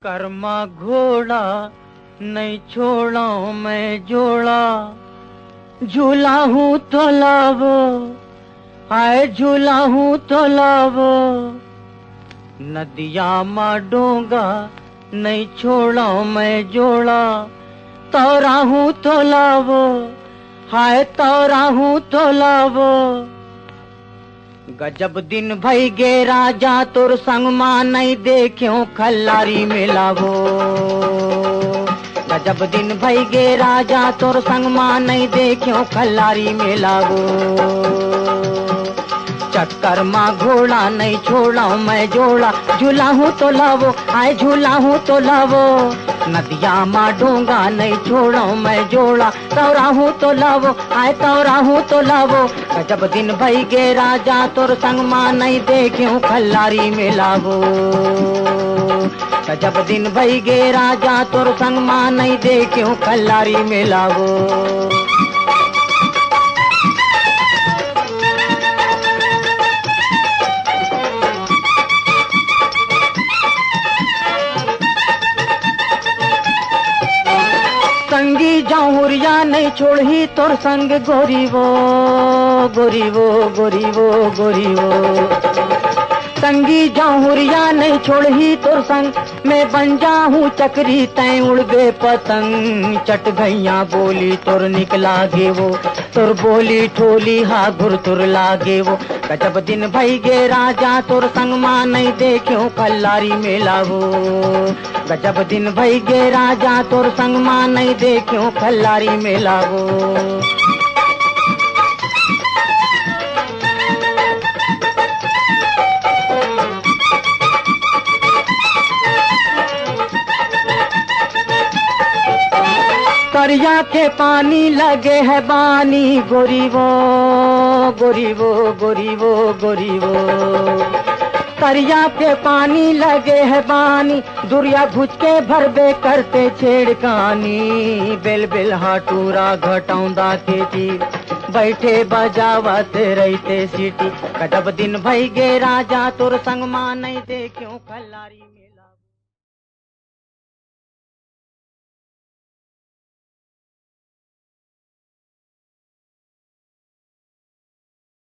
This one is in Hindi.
कर्मा घोड़ा नहीं छोड़ा मैं जोड़ा, झूला हूँ तो लावो, हाय झूला हूँ तो लावो। नदिया मा डोंगा नहीं छोड़ा मैं जोड़ा, तौरा हूँ तो लावो, हाय तौरा हूँ तो लावो। गजब दिन भई गे राजा तोर संग मां नहीं देख्यो खल्लारी मिलावो। गजब दिन भई गे राजा तोर संग मां नहीं देख्यो खल्लारी मिलावो। चक्कर माँ घोड़ा नहीं छोड़ा मैं जोड़ा, झूला हूँ तो लावो, आए झूला हूँ तो लावो। नदिया माँ डोंगा नहीं छोड़ा मैं जोड़ा, तौरा हूँ तो लावो, आए तौरा हूँ तो लावो। गजब दिन भई गे राजा तोर संग माँ नहीं देख्यो खल्लारी मिलावो। गजब दिन भई गे राजा तोर संग माँ नहीं देख्यो खल्लारी मिलावो। संगी जाऊरिया नहीं छोड़ी तोर संग गोरी वो गोरी वो गोरी वो गोरी वो। संगी जाऊरिया नहीं छोड़ी तोर संग मैं बन जाऊं चक्री तय उड़बे पतंग। चट गैया बोली तोर निकला गे वो, तोर बोली ठोली हा घुर तुर लागे वो। गजब दिन भई गे राजा तोर संग मां नहीं देख्यो खल्लारी मिलावो। गजब दिन भई गे राजा तोर संग मां नहीं देख्यो खल्लारी मिलावो। करिया के पानी लगे है बानी, गोरी वो गोरी वो गोरी वो गोरी वो। करिया के पानी लगे है बानी, दुरिया घुच के भरबे करते छेड़कानी। बेल बेल हाटूरा घटौंदा के चीर, बैठे बजावते रहते सीटी। गजब दिन भई गे राजा तोर संग मां नहीं देख्यो खल्लारी में।